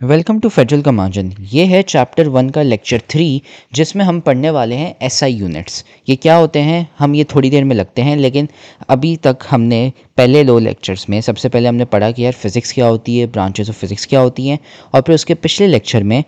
Welcome to federal का margin. ये है चैप्टर 1 का लेक्चर 3 जिसमें हम पढ़ने वाले हैं एसआई यूनिट्स। ये क्या होते हैं हम ये थोड़ी देर में लगते हैं, लेकिन अभी तक हमने पहले 2 लेक्चर्स में सबसे पहले हमने पढ़ा कि यार फिज़िक्स क्या होती है, ब्रांचेस ऑफ फिज़िक्स क्या होती हैं, और फिर उसके पिछले लेक्चर में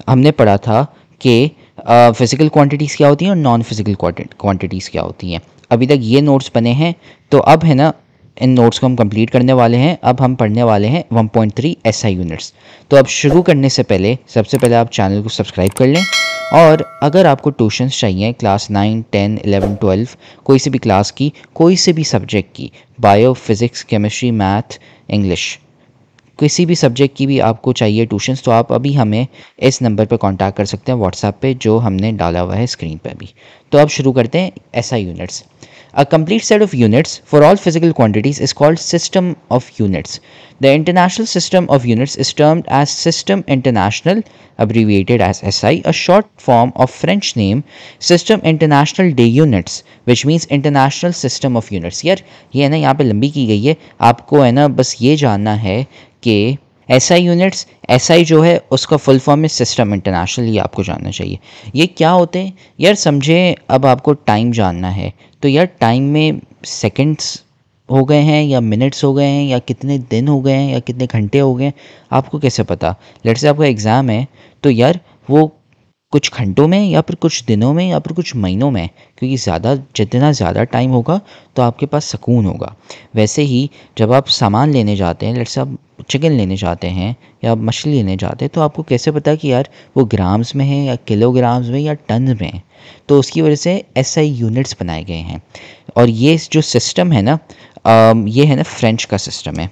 हमने पढ़ा था कि फ़िज़िकल क्वांटिटीज़ क्या होती हैं और नॉन फिज़िकल क्वांटिटीज़ क्या होती हैं। अभी तक ये नोट्स बने हैं, तो अब है ना इन नोट्स को हम कंप्लीट करने वाले हैं। अब हम पढ़ने वाले हैं 1.3 एसआई यूनिट्स। तो अब शुरू करने से पहले सबसे पहले आप चैनल को सब्सक्राइब कर लें, और अगर आपको ट्यूशन्स चाहिए क्लास 9, 10, 11, 12 कोई सी भी क्लास की, कोई से भी सब्जेक्ट की, bio, physics, chemistry, math, English, किसी भी सब्जेक्ट की भी आपको चाहिए ट्यूशन्स, तो आप अभी हमें इस नंबर पर कांटेक्ट कर सकते हैं व्हाट्सएप पे, जो हमने डाला हुआ है स्क्रीन पे अभी। तो अब शुरू करते हैं SI units. A complete set of units for all physical quantities is called system of units. The international system of units is termed as System International, abbreviated as SI, a short form of French name System International des Units, which means International System of Units. यार ये है ना यहाँ पे लंबी की गई है, आपको है ना बस ये जानना है कि एसआई यूनिट्स, एसआई जो है उसका फुल फॉर्म है सिस्टम इंटरनेशनल, ये आपको जानना चाहिए। ये क्या होते हैं यार, समझे। अब आपको टाइम जानना है, तो यार टाइम में सेकंड्स हो गए हैं या मिनट्स हो गए हैं या कितने दिन हो गए हैं या कितने घंटे हो गए हैं, आपको कैसे पता। लेट्स से आपका एग्ज़ाम है, तो यार वो कुछ घंटों में या फिर कुछ दिनों में या फिर कुछ महीनों में, क्योंकि जितना ज़्यादा टाइम होगा तो आपके पास सुकून होगा। वैसे ही जब आप सामान लेने जाते हैं, लेट्स से आप चिकन लेने जाते हैं या मछली लेने जाते हैं, तो आपको कैसे पता कि यार वो ग्राम्स में है या किलोग्राम्स में या टन में है। तो उसकी वजह से एसआई यूनिट्स बनाए गए हैं। और ये जो सिस्टम है ना, ये है ना फ्रेंच का सिस्टम है।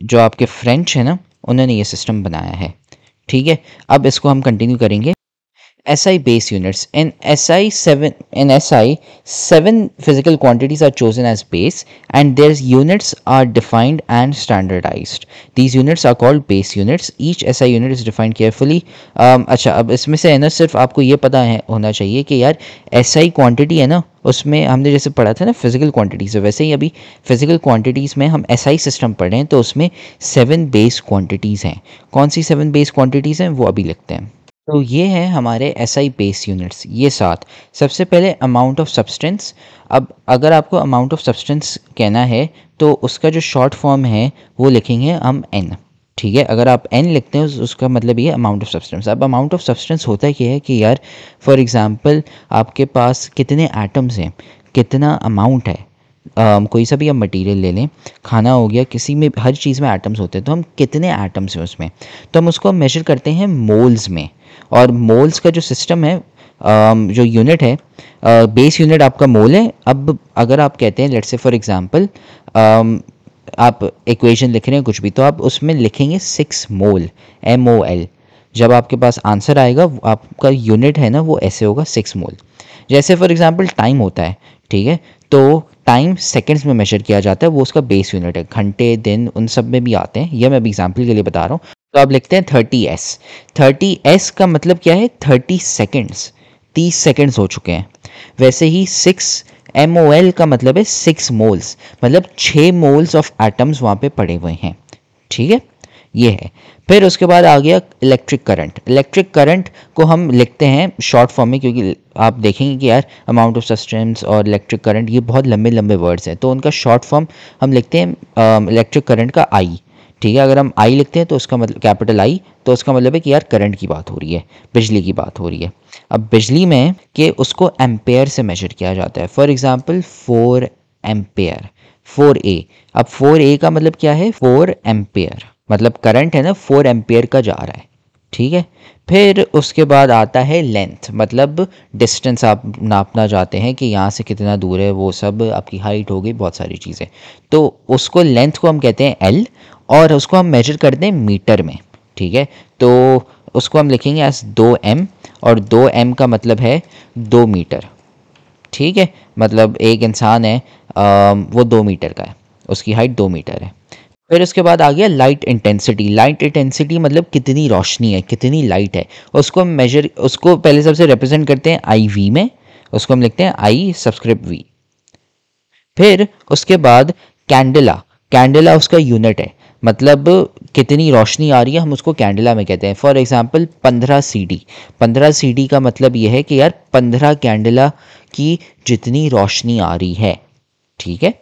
जो आपके फ्रेंच है ना, उन्होंने ये सिस्टम बनाया है। ठीक है, अब इसको हम कंटिन्यू करेंगे। SI base units. In SI, 7 physical quantities are chosen as base, and their units are defined and standardized. These units are called base units. Each SI unit is defined carefully. अच्छा, अब इसमें से है ना सिर्फ आपको ये पता है होना चाहिए कि यार SI क्वांटिटी है ना, उसमें हमने जैसे पढ़ा था ना फिजिकल क्वांटिटीज़ है, वैसे ही अभी फिजिकल क्वांटिटीज़ में हम SI सिस्टम पढ़ रहे हैं, तो उसमें 7 बेस क्वांटिटीज़ हैं। कौन सी 7 बेस क्वांटिटीज़ हैं वो अभी लिखते हैं। तो ये है हमारे एसआई बेस यूनिट्स, ये 7। सबसे पहले अमाउंट ऑफ सब्सटेंस। अब अगर आपको अमाउंट ऑफ सब्सटेंस कहना है तो उसका जो शॉर्ट फॉर्म है वो लिखेंगे हम एन। ठीक है, अगर आप एन लिखते हैं उसका मतलब ये अमाउंट ऑफ सब्सटेंस। अब अमाउंट ऑफ सब्सटेंस होता क्या है कि यार फॉर एग्जांपल आपके पास कितने एटम्स हैं, कितना अमाउंट है। कोई सा भी आप मटेरियल ले लें, खाना हो गया, किसी में हर चीज़ में एटम्स होते हैं, तो हम कितने एटम्स हैं उसमें, तो हम उसको मेजर करते हैं मोल्स में। और मोल्स का जो सिस्टम है, जो यूनिट है, बेस यूनिट आपका मोल है। अब अगर आप कहते हैं लेट्स से फॉर एग्जांपल आप इक्वेशन लिख रहे हैं कुछ भी, तो आप उसमें लिखेंगे 6 मोल, MOL। जब आपके पास आंसर आएगा आपका यूनिट है ना वो ऐसे होगा 6 मोल। जैसे फॉर एग्जांपल टाइम होता है, ठीक है, तो टाइम सेकंड्स में मेजर किया जाता है, वो उसका बेस यूनिट है। घंटे, दिन, उन सब में भी आते हैं, ये मैं अभी एग्जांपल के लिए बता रहा हूँ। तो आप लिखते हैं 30S। 30S का मतलब क्या है, 30 सेकेंड्स, 30 सेकेंड्स हो चुके हैं। वैसे ही 6 MOL का मतलब है 6 मोल्स, मतलब 6 मोल्स ऑफ एटम्स वहाँ पे पड़े हुए हैं। ठीक है, ये है। फिर उसके बाद आ गया इलेक्ट्रिक करंट। इलेक्ट्रिक करंट को हम लिखते हैं शॉर्ट फॉर्म में, क्योंकि आप देखेंगे कि यार अमाउंट ऑफ सब्सटेंस और इलेक्ट्रिक करंट ये बहुत लंबे लंबे वर्ड्स हैं, तो उनका शॉर्ट फॉर्म हम लिखते हैं इलेक्ट्रिक करंट का I। ठीक है, अगर हम I लिखते हैं तो उसका मतलब कैपिटल I, तो उसका मतलब है कि यार करंट की बात हो रही है, बिजली की बात हो रही है। अब बिजली में कि उसको एम्पेयर से मेजर किया जाता है। For example 4 ampere, 4A। अब 4A का मतलब क्या है, 4 एम्पेयर, मतलब करंट है ना 4 एम्पेयर का जा रहा है। ठीक है, फिर उसके बाद आता है लेंथ, मतलब डिस्टेंस आप नापना चाहते हैं कि यहाँ से कितना दूर है, वो सब आपकी हाइट हो गई, बहुत सारी चीज़ें। तो उसको लेंथ को हम कहते हैं L, और उसको हम मेजर करते हैं मीटर में। ठीक है, तो उसको हम लिखेंगे एज 2M, और 2M का मतलब है 2 मीटर। ठीक है, मतलब एक इंसान है, वो 2 मीटर का है, उसकी हाइट 2 मीटर है। फिर उसके बाद आ गया लाइट इंटेंसिटी। लाइट इंटेंसिटी मतलब कितनी रोशनी है, कितनी लाइट है, उसको पहले सबसे रिप्रेजेंट करते हैं IV में, उसको हम लिखते हैं I सब्सक्रिप्ट V। फिर उसके बाद कैंडेला, कैंडेला उसका यूनिट है, मतलब कितनी रोशनी आ रही है हम उसको कैंडेला में कहते हैं। फॉर एग्जांपल 15 सीडी, 15 सीडी का मतलब ये है कि यार 15 कैंडेला की जितनी रोशनी आ रही है, ठीक है।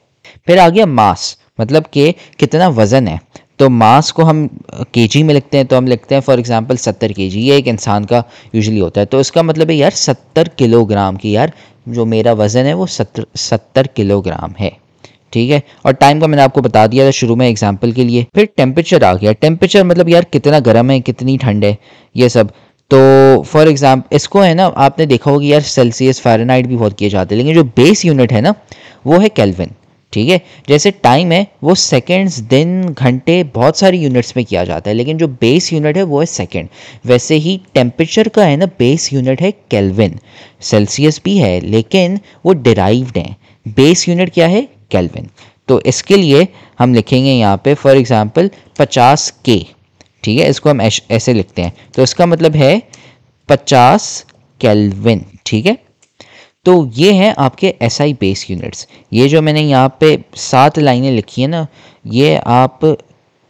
फिर आ गया मास, मतलब कि कितना वज़न है। तो मास को हम केजी में लिखते हैं, तो हम लिखते हैं फॉर एग्जांपल 70 केजी, ये एक इंसान का यूजुअली होता है। तो इसका मतलब है यार 70 किलोग्राम की, यार जो मेरा वज़न है वो 70 किलोग्राम है, ठीक है। और टाइम का मैंने आपको बता दिया था शुरू में एग्जांपल के लिए। फिर टेम्परेचर आ गया, टेम्परेचर मतलब यार कितना गर्म है कितनी ठंड है ये सब। तो फॉर एग्जांपल इसको है ना, आपने देखा होगा यार सेल्सियस फ़ारेनहाइट भी बहुत किए जाते हैं, लेकिन जो बेस यूनिट है ना वो है केल्विन, ठीक है। जैसे टाइम है वो सेकंड्स, दिन, घंटे, बहुत सारी यूनिट्स में किया जाता है, लेकिन जो बेस यूनिट है वो है सेकंड। वैसे ही टेम्परेचर का है ना बेस यूनिट है केल्विन। सेल्सियस भी है लेकिन वो डिराइव्ड है, बेस यूनिट क्या है केल्विन। तो इसके लिए हम लिखेंगे यहाँ पे फॉर एग्जांपल 50 के, ठीक है। इसको हम ऐसे लिखते हैं, तो इसका मतलब है 50 केल्विन, ठीक है। तो ये हैं आपके एसआई बेस यूनिट्स। ये जो मैंने यहाँ पे 7 लाइनें लिखी हैं ना, ये आप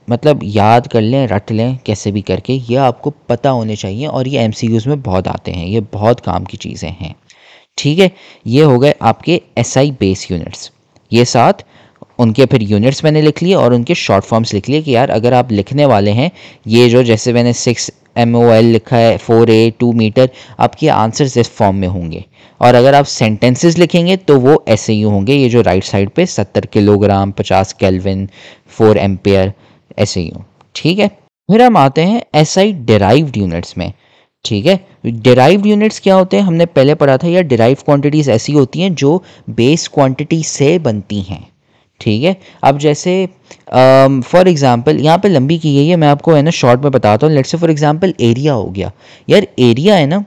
मतलब याद कर लें, रट लें कैसे भी करके, ये आपको पता होने चाहिए और ये एमसीक्यूज़ में बहुत आते हैं, ये बहुत काम की चीज़ें हैं, ठीक है। ये हो गए आपके एसआई बेस यूनिट्स, ये 7। उनके फिर यूनिट्स मैंने लिख लिए और उनके शॉर्ट फॉर्म्स लिख लिए कि यार अगर आप लिखने वाले हैं ये जो, जैसे मैंने 6 MOL लिखा है, 4A 2 मीटर, आपके आंसर्स इस फॉर्म में होंगे। और अगर आप सेंटेंसेस लिखेंगे तो वो ऐसे ही होंगे, ये जो राइट साइड पे 70 किलोग्राम, 50 केल्विन, 4 एम्पेयर, ऐसे ही हो, ठीक है। फिर हम आते हैं एसआई डिराइव्ड यूनिट्स में, ठीक है। डिराइव्ड यूनिट्स क्या होते हैं हमने पहले पढ़ा था यार, डिराइव्ड क्वांटिटीज़ ऐसी होती हैं जो बेस क्वांटिटी से बनती हैं, ठीक है। अब जैसे फॉर एग्जांपल यहाँ पे लंबी की गई है, मैं आपको है ना शॉर्ट में बताता हूँ। Let's say for example area हो गया, यार एरिया है ना,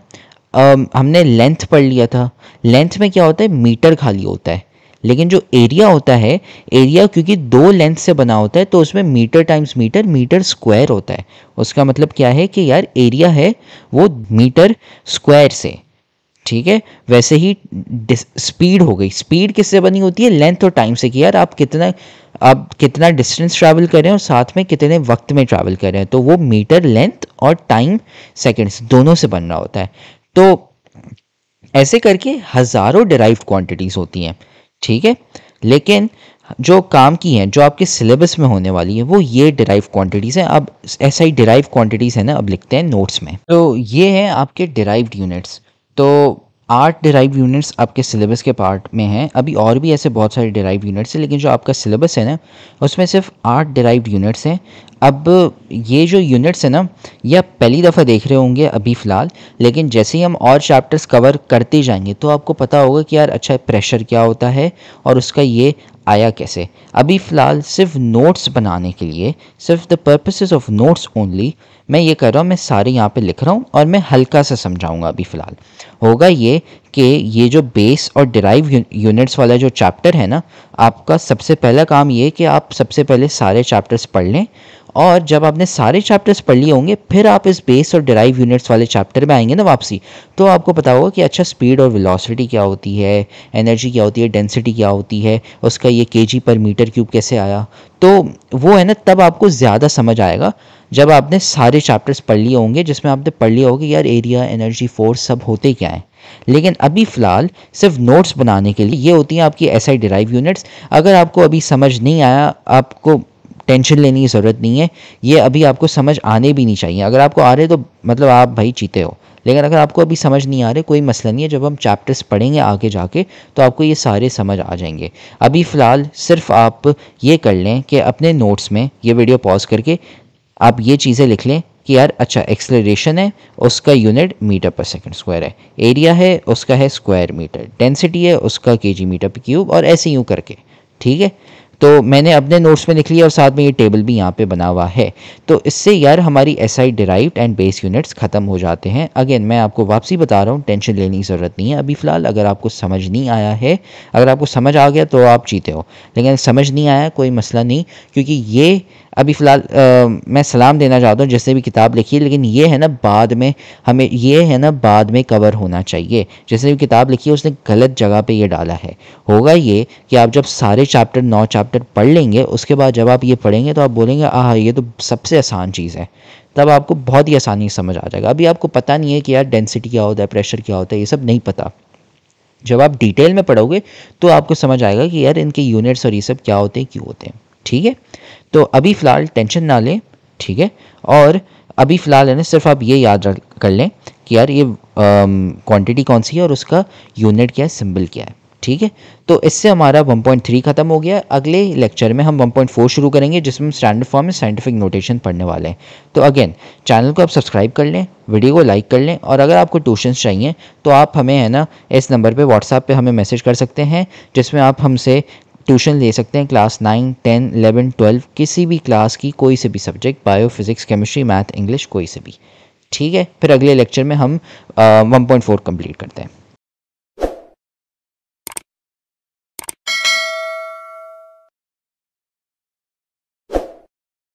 हमने लेंथ पढ़ लिया था। लेंथ में क्या होता है, मीटर खाली होता है, लेकिन जो एरिया होता है, एरिया क्योंकि 2 लेंथ से बना होता है तो उसमें metre times metre, metre square होता है। उसका मतलब क्या है कि यार एरिया है वो मीटर स्क्वायर से, ठीक है। वैसे ही स्पीड हो गई, स्पीड किससे बनी होती है, लेंथ और टाइम से, कि यार आप कितना डिस्टेंस ट्रैवल कर रहे हैं और साथ में कितने वक्त में ट्रैवल कर रहे हैं, तो वो मीटर, लेंथ और टाइम, सेकंड्स, दोनों से बन रहा होता है। तो ऐसे करके हज़ारों डिराइव्ड क्वांटिटीज़ होती हैं, ठीक है। लेकिन जो काम की हैं, जो आपके सिलेबस में होने वाली है, वो ये डिराइव क्वांटिटीज़ हैं। अब ऐसा ही डिराइव क्वांटिटीज़ है ना, अब लिखते हैं नोट्स में। तो ये हैं आपके डिराइव्ड यूनिट्स। तो 8 डिराइव यूनिट्स आपके सिलेबस के पार्ट में हैं। अभी और भी ऐसे बहुत सारे डिराइव यूनिट्स हैं, लेकिन जो आपका सिलेबस है ना उसमें सिर्फ 8 डिराइव्ड यूनिट्स हैं। अब ये जो यूनिट्स है ना, ये आप पहली दफ़ा देख रहे होंगे अभी फ़िलहाल, लेकिन जैसे ही हम और चैप्टर्स कवर करते जाएंगे तो आपको पता होगा कि यार अच्छा प्रेशर क्या होता है और उसका ये आया कैसे। अभी फ़िलहाल सिर्फ नोट्स बनाने के लिए, सिर्फ the purposes of notes only, मैं ये कर रहा हूँ, मैं सारे यहाँ पे लिख रहा हूँ और मैं हल्का सा समझाऊंगा। अभी फ़िलहाल होगा ये कि ये जो बेस और डिराइव यूनिट्स वाला जो चैप्टर है ना, आपका सबसे पहला काम ये कि आप सबसे पहले सारे चैप्टर्स पढ़ लें, और जब आपने सारे चैप्टर्स पढ़ लिए होंगे फिर आप इस बेस और डिराइव यूनिट्स वाले चैप्टर में आएंगे ना वापसी, तो आपको पता होगा कि अच्छा स्पीड और वेलोसिटी क्या होती है, एनर्जी क्या होती है, डेंसिटी क्या होती है, उसका ये केजी पर मीटर क्यूब कैसे आया। तो वो है ना, तब आपको ज़्यादा समझ आएगा जब आपने सारे चैप्टर्स पढ़ लिए होंगे, जिसमें आपने पढ़ लिया होगा कि यार एरिया, एनर्जी, फोर्स सब होते क्या हैं। लेकिन अभी फ़िलहाल सिर्फ नोट्स बनाने के लिए ये होती हैं आपकी एसआई डिराइव यूनिट्स। अगर आपको अभी समझ नहीं आया, आपको टेंशन लेने की ज़रूरत नहीं है, ये अभी आपको समझ आने भी नहीं चाहिए। अगर आपको आ रहे तो मतलब आप भाई चीते हो, लेकिन अगर आपको अभी समझ नहीं आ रहे कोई मसला नहीं है, जब हम चैप्टर्स पढ़ेंगे आगे जाके तो आपको ये सारे समझ आ जाएंगे। अभी फ़िलहाल सिर्फ आप ये कर लें कि अपने नोट्स में ये वीडियो पॉज करके आप ये चीज़ें लिख लें कि यार अच्छा एक्सेलरेशन है उसका यूनिट मीटर पर सेकंड स्क्वायर है, एरिया है उसका है स्क्वायर मीटर, डेंसिटी है उसका केजी मीटर पर क्यूब, और ऐसे यूँ करके, ठीक है। तो मैंने अपने नोट्स में लिख लिया और साथ में ये टेबल भी यहाँ पे बना हुआ है। तो इससे यार हमारी SI derived and base units ख़त्म हो जाते हैं। अगेन मैं आपको वापसी बता रहा हूँ, टेंशन लेने की ज़रूरत नहीं है अभी फ़िलहाल। अगर आपको समझ नहीं आया है, अगर आपको समझ आ गया तो आप जीते हो, लेकिन समझ नहीं आया कोई मसला नहीं, क्योंकि ये अभी फ़िलहाल मैं सलाम देना चाहता हूँ जिसने भी किताब लिखी है, लेकिन ये है ना बाद में हमें ये है ना बाद में कवर होना चाहिए। जिसने भी किताब लिखी है उसने गलत जगह पे ये डाला है। होगा ये कि आप जब सारे चैप्टर 9 चैप्टर पढ़ लेंगे, उसके बाद जब आप ये पढ़ेंगे तो आप बोलेंगे आह ये तो सबसे आसान चीज़ है। तब आपको बहुत ही आसानी से समझ आ जाएगा। अभी आपको पता नहीं है कि यार डेंसिटी क्या होता है, प्रेशर क्या होता है, ये सब नहीं पता। जब आप डिटेल में पढ़ोगे तो आपको समझ आएगा कि यार इनके यूनिट्स और ये सब क्या होते हैं, क्यों होते हैं। ठीक है, तो अभी फ़िलहाल टेंशन ना लें। ठीक है, और अभी फ़िलहाल है ना सिर्फ आप ये याद कर लें कि यार ये क्वांटिटी कौन सी है और उसका यूनिट क्या है, सिंबल क्या है। ठीक है, तो इससे हमारा 1.3 ख़त्म हो गया। अगले लेक्चर में हम 1.4 शुरू करेंगे जिसमें हम स्टैंडर्ड फॉर्म में साइंटिफिक नोटेशन पढ़ने वाले हैं। तो अगेन चैनल को आप सब्सक्राइब कर लें, वीडियो को लाइक कर लें, और अगर आपको ट्यूशन्स चाहिए तो आप हमें है ना इस नंबर पे व्हाट्सएप पे हमें मैसेज कर सकते हैं, जिसमें आप हमसे ट्यूशन ले सकते हैं क्लास 9, 10, 11, 12 किसी भी क्लास की, कोई से भी subject, bio, physics, chemistry, math, English, कोई से भी। ठीक है, फिर अगले लेक्चर में हम 1.4 कंप्लीट करते हैं।